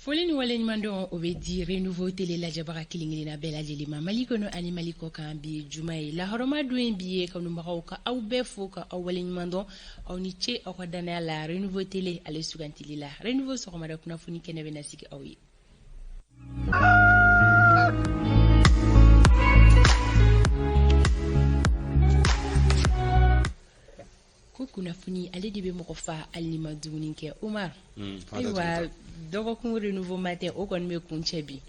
Foleni wale nyimando obedi renouveau télé la jabara kilingili na bela jelima maliko no ani maliko kan bi jumae la horoma duen biye kanu magaw ka aw be fo ka aw wale nyimando aw ni ce aw dana la renouveau télé ale sugantili la renouveau so mara kuna funi kene be nasiki aw yi kuna funi ale de be mɔgɔ fa alima dumuni kɛ Umar ayiwa dɔgɔkun renouveau matin o kɔni bɛ kuncɛ bi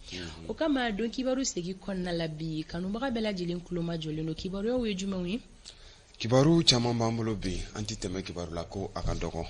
o kama don kibaru segi kɔnɔna la bi kanubaga bɛɛ lajɛlen kuloma jɔlen don kibaruyaw ye jumɛnw ye kibaru caman b'an bolo bi an ti tɛmɛ kibaru la ko a ka dɔgɔ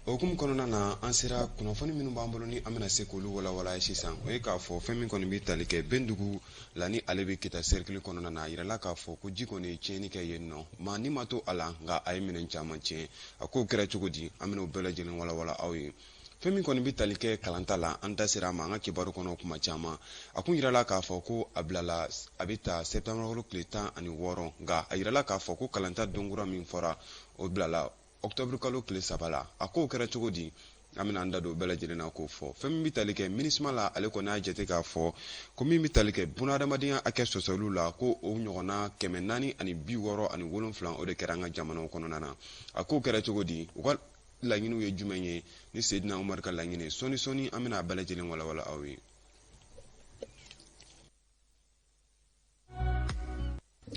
okumu kɔnɔna na an sera kunnafoni minnu b'an bolo ni an bɛna se k'olu walawala sisan o ye k'a fɔ fɛn min kɔni bɛ tali kɛ Bendugu la ni ale bɛ kita cercle kɔnɔna na a yirala k'a fɔ ko ji kɔni ye tiɲɛni kɛ yen nɔ maa ni ma to a la nka a ye minɛn caman tiɲɛ a ko kɛra cogo di an bɛna o bɛɛ lajɛlen walawala aw ye fɛn min kɔni bɛ tali kɛ kalanta la an da sera a ma an ka kibaru kɔnɔ kuma caman a kun yirala k'a fɔ ko a bilala a bɛ ta septembre tile 16 nka a yirala k'a fɔ ko kalanta donkura min fɔra o bilala octobre kalo tile 3 la a ko kɛra cogo di an bɛna an da don bɛɛ lajɛlen na k'o fɔ fɛn min bɛ tali kɛ MINUSMA la ale kɔni y'a jate k'a fɔ ko min bɛ tali kɛ bunahadamadenya hakɛ sɔsɔliw la ko o ɲɔgɔnna 467 o de kɛra an ka jamanaw kɔnɔna na a ko kɛra cogo di u ka laɲiniw ye jumɛn ye ni Seydina Umaru ka laɲini sɔni an bɛna a bɛɛ lajɛlen walawala aw ye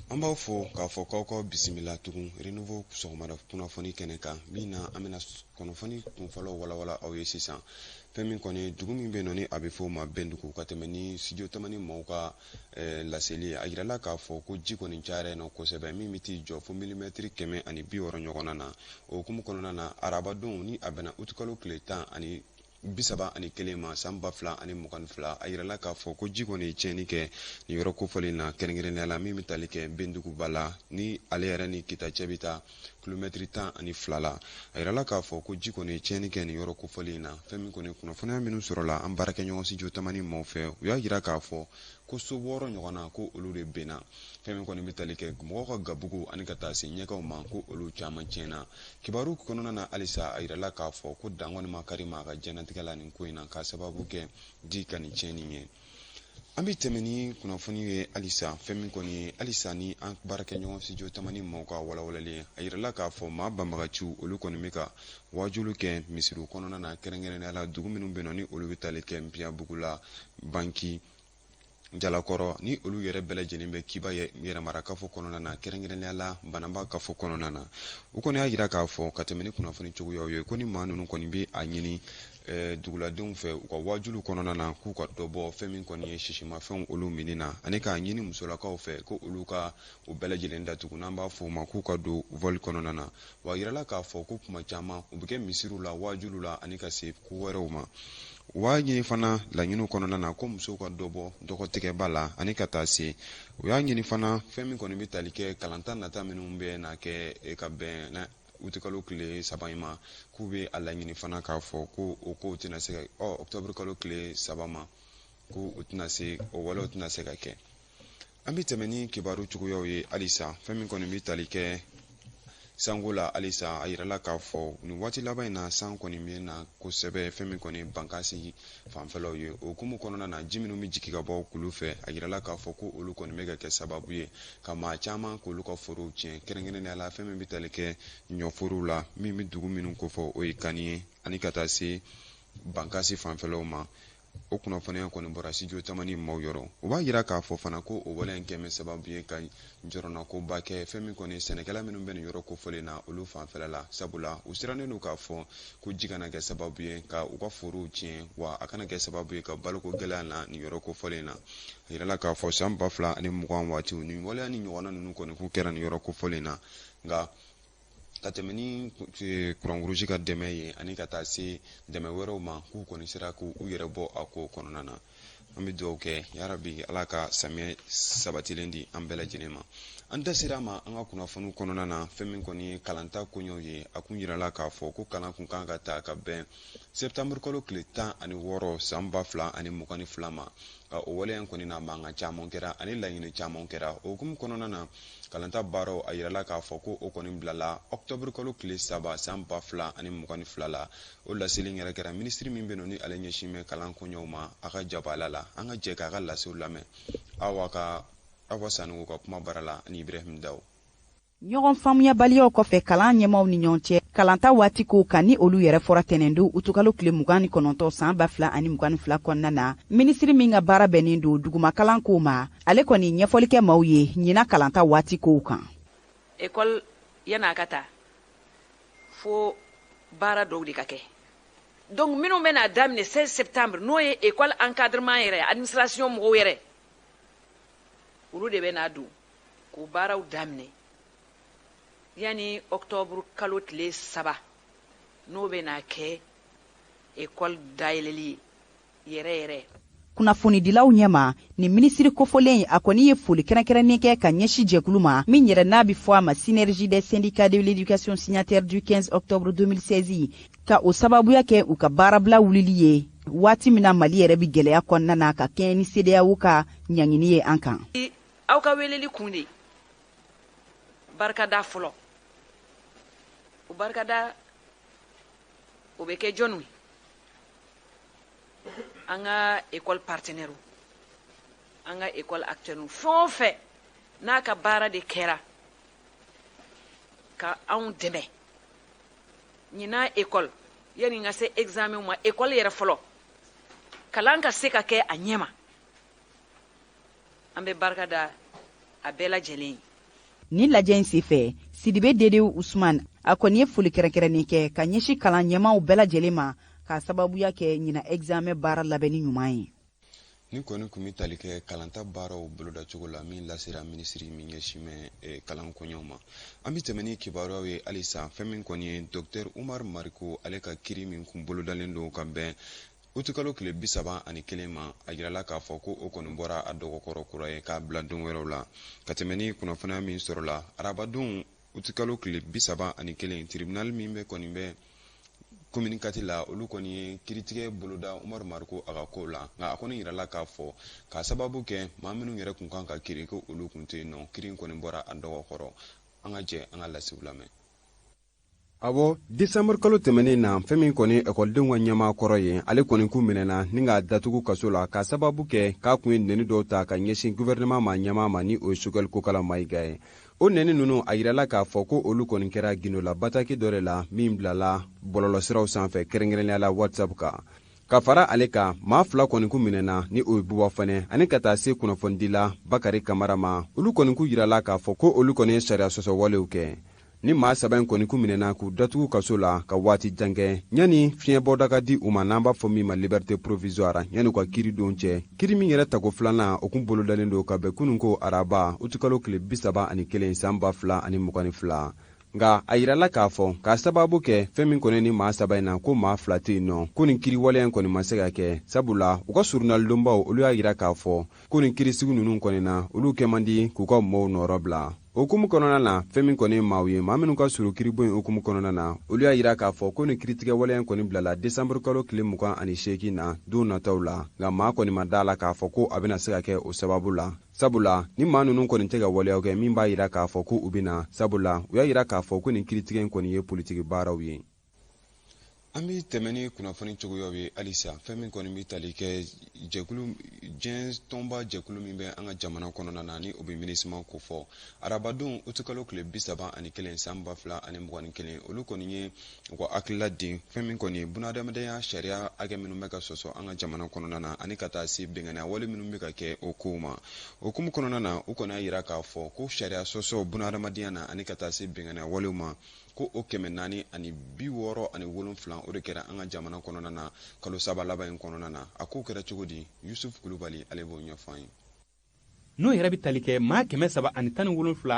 an b'aw fɔ k'a fɔ k'aw ka bisimila tugun renouveau sɔgɔmada kunnafoni kɛnɛ kan min na an bɛna kunnafoni kunfɔlɔ walawala aw ye sisan fɛn min kɔni dugu min bɛ yen nɔ ni a bɛ fɔ o ma Bendugu ka tɛmɛ ni studio tamani maaw ka laseli a yirala k'a fɔ ko ji kɔni cayara yen nɔ kosɛbɛ min bɛ t'i jɔ fo milimɛtiri 160 ɲɔgɔnna na o hukumu kɔnɔna na arabadon ni a bɛnna uti kalo tile 31 ma san 2022 a yirala k'a fɔ ko ji kɔni ye tiɲɛni kɛ nin yɔrɔ kofɔlen na kɛrɛnkɛrɛnnenya la min bɛ tali kɛ Benduguba la ni ale yɛrɛ ni Kitacɛ bɛ taa kilomɛtiri 12 la a yirala k'a fɔ ko ji kɔni ye tiɲɛni kɛ nin yɔrɔ kofɔlen na fɛn min kɔni kunnafoniya minnu sɔrɔla an baarakɛɲɔgɔn studio tamani maaw fɛ u y'a yira k'a fɔ ko so 6 ɲɔgɔnna ko olu de benna fɛn min kɔni bɛ tali kɛ mɔgɔw ka gabugu ani ka taa se ɲɛkaw ma ko olu caman tiɲɛna kibaru kɔnɔna na halisa a yirala k'a fɔ ko dan kɔni ma kari ma a ka diɲɛnatigɛ la nin ko in na k'a sababu kɛ ji ka nin tiɲɛni ye an bɛ tɛmɛ ni kunnafoni ye halisa fɛn min kɔni ye halisa ni an baarakɛɲɔgɔn studio tamani maaw ka walawalali a yirala k'a fɔ maa banbagaciw olu kɔni bɛ ka wajulu kɛ misiriw kɔnɔna na kɛrɛnkɛrɛnnenya la dugu minnu bɛ yen nɔ ni olu bɛ tali kɛ Npiyabugu la Banki Jalakɔrɔ ni olu yɛrɛ bɛɛ lajɛlen bɛ Kiba yɛrɛmara kafo kɔnɔna na kɛrɛnkɛrɛnnenya la Banamba kafo kɔnɔna na u kɔni y'a yira k'a fɔ ka tɛmɛ ni kunnafoni cogoyaw ye ko ni maa ninnu kɔni bɛ a ɲini duguladenw fɛ u ka wajulu kɔnɔna na k'u ka dɔ bɔ fɛn min kɔni ye sisimafɛnw olu minni na ani k'a ɲini musolakaw fɛ ko olu ka u bɛɛ lajɛlen datugu n'an b'a fɔ o ma k'u ka don vol kɔnɔna na wa yirala k'a fɔ ko kuma caman u bɛ kɛ misiriw la wajulu la ani ka se ko wɛrɛw ma u b'a ɲini fana laɲiniw kɔnɔna na ko musow ka dɔ bɔ dɔgɔtigɛba la ani ka taa se u y'a ɲini fana fɛn min kɔni bɛ tali kɛ kalanta nata minnu bɛ na kɛ ka bɛn na uti kalo tile 3 ma k'u bɛ a laɲini fana k'a fɔ ko o ko tɛna se ka octobre kalo tile 3 ma ko o tɛna se o walew tɛna se ka kɛ an bɛ tɛmɛ ni kibaru cogoyaw ye halisa fɛn min kɔni bɛ tali kɛ sango la halisa a yirala k'a fɔ nin waati laban in na san kɔni bɛ na kosɛbɛ fɛn min kɔni bankasi fanfɛlaw ye o hukumu kɔnɔna na ji minnu bɛ jigin ka bɔ kulu fɛ a yirala k'a fɔ ko olu kɔni bɛ ka kɛ sababu ye ka maa caman k'olu ka forow tiɲɛ kɛrɛnkɛrɛnnenya la fɛn min bɛ tali kɛ ɲɔforow la min bɛ dugu minnu kofɔ o ye Kani ye ani ka taa se bankasi fanfɛlaw ma o kunnafoniya kɔni bɔra studio tamani maaw yɔrɔ u b'a yira k'a fɔ fana ko o wale in kɛmɛ sababu ye ka jɔrɔna ko ba kɛ fɛn min kɔni sɛnɛkɛla minnu bɛ nin yɔrɔ kofɔlen na olu fanfɛla la sabula u sirannen don k'a fɔ ko ji kana kɛ sababu ye ka u ka forow tiɲɛ wa a kana kɛ sababu ye ka baloko gɛlɛya na nin yɔrɔ kofɔlen na a yirala k'a fɔ san 2020 waatiw nin waleya ni ɲɔgɔnna ninnu kɔni k'u kɛra nin yɔrɔ kofɔlen na nka ka tɛmɛ ni kuranguruji ka dɛmɛ ye ani ka taa se dɛmɛ wɛrɛw ma k'u kɔni sera k'u yɛrɛ bɔ a ko kɔnɔna na an bɛ dugawu kɛ yarabi ala ka samiyɛ sabatilen di an bɛɛ lajɛlen ma an da sera ma an ka kunnafoniw kɔnɔna na fɛn min kɔni ye kalanta koɲɛw ye a kun yirala k'a fɔ ko kalan kun kan ka ta ka bɛn septembre kalo tile 16 san 2022 ma ka o waleyan kɔni na mankan caman kɛra ani laɲini caman kɛra o hukumu kɔnɔna na kalanta baaraw a yirala k'a fɔ ko o kɔni bilala octobre kalo tile 3 san 2022 la o laseli yɛrɛ kɛra ministre min bɛ ni ale ɲɛsin bɛ kalan koɲɛw ma a ka jabala la an ka jɛ k'a ka lasew lamɛn awa sanugo ka kuma bara la ani Ibrahim Daw. ɲɔgɔn faamuyabaliyaw kɔfɛ kalan ɲɛmaw ni ɲɔgɔn cɛ kalanta waati ko kan ni olu yɛrɛ fɔra tɛnɛndu utukalo tile 29 san 2022 kɔnɔna na minisiri min ka baara bɛnnen don duguma kalan ko ma ale kɔni ɲɛfɔli kɛ maaw ye ɲina kalanta waati ko kan. École yana ka taa fo baara dɔw de ka kɛ donc minnu bɛna daminɛ 16 septembre n'o ye école encadrement yɛrɛ administration mɔgɔw yɛrɛ olu de bɛna don k'o baaraw daminɛ yani octobre kalo tile 3 n'o bɛna kɛ école dayɛlɛli yɛrɛ. kunnafonidilaw ɲɛma ni minisiri kofɔlen a kɔni ye foli kɛrɛnkɛrɛnnen kɛ ka ɲɛsi jɛkulu ma min yɛrɛ n'a bɛ fɔ a ma synergie des syndicats de l'éducation signataire du 15 octobre 2016 ka o sababuya kɛ u ka baarabila wulili ye waati min na Mali yɛrɛ bɛ gɛlɛya kɔnɔna na ka kɛɲɛ ni CEDEAO ka ɲangini ye an kan. Aw ka weleli kun de barikada fɔlɔ o barikada o bɛ kɛ jɔnw an ka école partenaire an ka école acteur fɛn o fɛn n'a ka baara de kɛra ka anw dɛmɛ ɲina école yani ka se examen ma école yɛrɛ fɔlɔ kalan ka se ka kɛ a ɲɛma an bɛ barikada a bɛɛ lajɛlen ye. Ni lajɛ in senfɛ Sidibe Dedewu Usman a kɔni ye foli kɛrɛnkɛrɛnnen kɛ ka ɲɛsi kalan ɲɛmaw bɛɛ lajɛlen ma ka sababuya kɛ ɲina examen baara labɛnni ɲuman ye. Ni kɔni kun bɛ tali kɛ kalanta baaraw bolodacogo la min lasera minisiri min ɲɛsinmɛ kalan koɲɛw ma an bɛ tɛmɛ ni kibaruyaw ye halisa fɛn min kɔni ye Dr Umar Mariko ale ka kiri min kun bolodalen don ka bɛn utukalo tile 31 ma a yirala k'a fɔ ko o kɔni bɔra a dɔgɔkɔrɔ kura ye k'a bila don wɛrɛw la ka tɛmɛ ni kunnafoniya min sɔrɔla arabadon utukalo tile 31 tribunal min bɛ kɔni bɛ communiqué la olu kɔni ye kiritigɛ boloda Umar Mariko a ka ko la nka a kɔni yirala k'a fɔ ka sababu kɛ maa minnu yɛrɛ kun kan ka kiri ko olu kun tɛ yen nɔ kiri kɔni bɔra a dɔgɔkɔrɔ an ka jɛ an ka lasiw lamɛn. Awɔ décembre kalo tɛmɛnen na fɛn min kɔni ekɔlidenw ka ɲɛmaa kɔrɔ ye ale kɔni ku minɛna ni k'a datugu kaso la ka sababu kɛ k'a kun ye nɛni dɔw ta ka ɲɛsin gouvernement ma ɲɛmaa ma ni o ye Choguel Kokala Mayiga ye o nɛni ninnu a yirala k'a fɔ ko olu kɔni kɛra gindola bataki dɔ de la min bilala bɔlɔlɔsiraw sanfɛ kɛrɛnkɛrɛnnenya la WhatsApp kan ka fara ale kan maa 2 kɔni ku minɛna ni o ye Buba Fane ani ka taa se kunnafonidila Bakari Kamara ma olu kɔni ku yirala k'a fɔ ko olu kɔni ye sariya sɔsɔ walew kɛ ni maa 7 in kɔni ku minɛna k'u datugu kaso la ka waati jan kɛ ɲani fiɲɛbɔda ka di u ma n'an b'a fɔ min ma liberté provisoire ɲani ka kiri don cɛ kiri min yɛrɛ tago filanan o kun bolodalen don ka bɛn kunun ko araba utukalo tile 31 san 2022 nga a yirala k'a fɔ k'a sababu kɛ fɛn min kɔni ni maa 7 in na ko maa 2 tɛ yen nɔ ko nin kiri waleya kɔni ma se ka kɛ sabula u ka surunalidonbaw olu y'a yira k'a fɔ ko nin kirisigi ninnu kɔni na olu kɛ man di k'u ka mɔɔw nɔrɔ bila okumu kɔnɔna na fɛn min kɔni maaw ye maa minnu ka suru kiribɔ in okumu kɔnɔna na olu y'a yira k'a fɔ ko nin kiritigɛ waleya kɔni bilala décembre kalo tile 28 na don nataw la nka maa kɔni ma da la k'a fɔ ko a bɛna se ka kɛ o sababu la sabula ni maa ninnu kɔni tɛ ka waleyaw kɛ min b'a yira k'a fɔ ko u bɛna sabula u y'a yira k'a fɔ ko nin kiritigɛ in kɔni ye politiki baaraw ye. An bɛ tɛmɛ ni kunnafoni cogoyaw ye halisa fɛn min kɔni bɛ tali kɛ jɛkulu diɲɛ tɔnba jɛkulu min bɛ an ka jamana kɔnɔna na ni o bɛ MINUSMA ko fɔ arabadon utukalo tile 31 san 2021 olu kɔni ye u ka hakilila di fɛn min kɔni ye bunahadamadenya sariya hakɛ minnu bɛ ka sɔsɔ an ka jamana kɔnɔna na ani ka taa se bɛnganiya wale minnu bɛ ka kɛ o kow ma o hukumu kɔnɔna na u kɔni y'a yira k'a fɔ ko sariya sɔsɔ bunahadamadenya na ani ka taa se bɛnganiya walew ma ko o 467 o de kɛra an ka jamana kɔnɔna na kalo 3 laban in kɔnɔna na a ko kɛra cogo di Yusuf Kulubali ale b'o ɲɛfɔ an ye. N'o yɛrɛ bɛ tali kɛ maa 317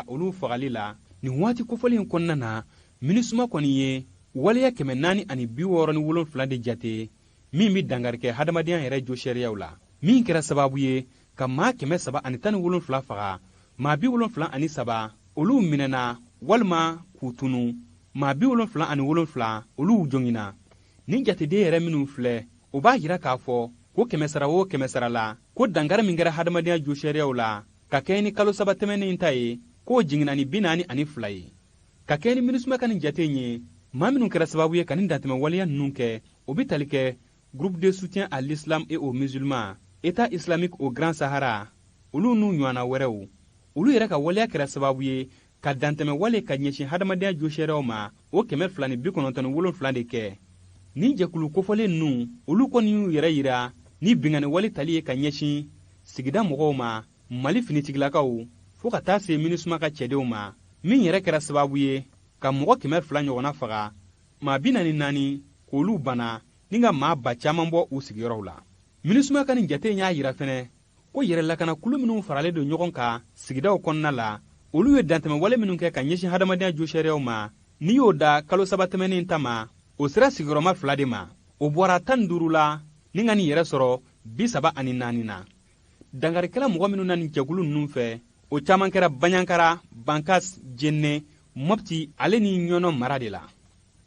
olu fagali la nin waati kofɔlen kɔnɔna na MINUSMA kɔni ye waleya 467 de jate min bɛ dankari kɛ hadamadenya yɛrɛ jo sariyaw la min kɛra sababu ye ka maa 317 faga maa 73 olu minɛna walima k'u tunu maa 77 olu jɔngina nin jateden yɛrɛ minnu filɛ o b'a yira k'a fɔ ko kɛmɛsara o kɛmɛsara la ko dangara min kɛra hadamadenya jo sariyaw la ka kɛ ni kalo saba tɛmɛnen ta ye k'o jiginna ni 42 ye ka kɛ ni minisuma ka nin jate ye maa minnu kɛra sababu ye ka nin dantɛmɛ waleya ninnu kɛ o bi tali kɛ groupe de soutien à l'islam et aux musulmans état islamique au grand sahara olu n'u ɲɔgɔnna wɛrɛw olu yɛrɛ ka waleya kɛra sababu ye ka dantɛmɛ wale ka ɲɛsin hadamadenya jo sariyaw ma o 297 de kɛ ni jɛkulu kofɔlen ninnu olu kɔni y'u yɛrɛ yira ni bingani wale tali ye ka ɲɛsin sigida mɔgɔw ma mali finitigilakaw fo ka taa se minisuma ka cɛdenw ma min yɛrɛ kɛra sababu ye ka mɔgɔ 200 ɲɔgɔnna faga maa 44 k'olu bana ni ka maa ba caaman bɔ u sigiyɔrɔw la minisuma ka nin jate y'a yira fɛnɛ ko yɛrɛlakana kulu minnu faralen don ɲɔgɔn kan sigidaw kɔnɔna la olu ye dantɛmɛ wale minnu kɛ ka ɲɛsin hadamadenya jo sariyaw ma ni y'o da kalo saba tɛmɛnen ta ma o sera sigiyɔrɔma 2 de ma o bɔra 15 la ni ka nin yɛrɛ sɔrɔ 34 na dangarikɛla mɔgɔ minnu na nin jɛkulu ninnu fɛ o caaman kɛra baɲankara bankas jenne mɔpti ale ni ɲɔnɔ mara de la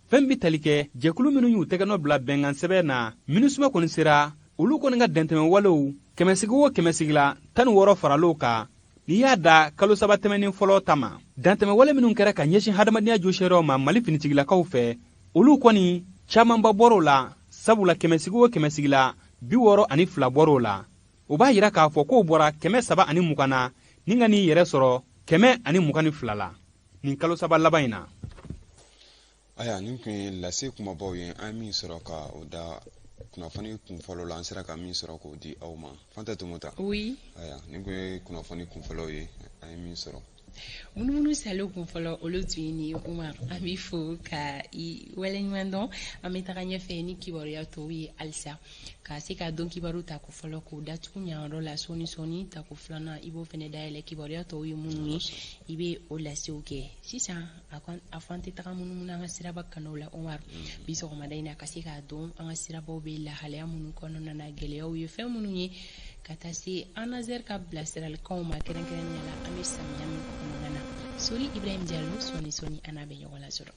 fɛn bi tali kɛ jɛkulu minnu y'u tɛgɛnɔ bila bɛnkan sɛbɛn na minisuma kɔni sera olu kɔni ka dɛntɛmɛ walew 100 la 16 faral'o kan n'i y'a da kalo saba tɛmɛnen fɔlɔ ta ma dantɛmɛ wale minnu kɛra ka ɲɛsin hadamadenya jo sariyaw ma mali finitigilakaw fɛ olu kɔni caamanba bɔr'o la sabula 100 la 62 bɔr'o la o b'a yira k'a fɔ k'o bɔra 320 na ni ka n'i yɛrɛ sɔrɔ 122 la nin kalo saba laban in na. Aya nin kun ye lase kumabaw ye an min sɔrɔ ka o da kunnafoni kunfɔlɔ la an sera ka min sɔrɔ k'o di aw ma Fanta Tumota. Oui. Aya nin kun ye kunnafoni kunfɔlɔw ye an ye min sɔrɔ. Munumunu salo kunfɔlɔ olu tun ye ni Umar an b'i fo ka i waleɲuman dɔn an bɛ taga ɲɛfɛ ni kibaruya tɔw ye halisa ka se ka dɔn kibaru ta ko fɔlɔ k'o datugu ɲayɔrɔ la sɔɔni ta ko filanan i b'o fɛnɛ dayɛlɛ kibaruya tɔw ye minnu ye i bɛ o lasew kɛ sisan a fɔ an tɛ taga munumunu an ka siraba kanaw la Umar bi sɔgɔmada in na ka se k'a dɔn an ka sirabaw bɛ lahalaya minnu kɔnɔna na gɛlɛyaw ye fɛn minnu ye ka taa se Anazɛr ka bilasiralikanw ma kɛrɛnkɛrɛnnenya la an bɛ samiya min kɔnɔna na Sori Ibrahim Diallo sɔɔni an n'a bɛ ɲɔgɔn lasɔrɔ.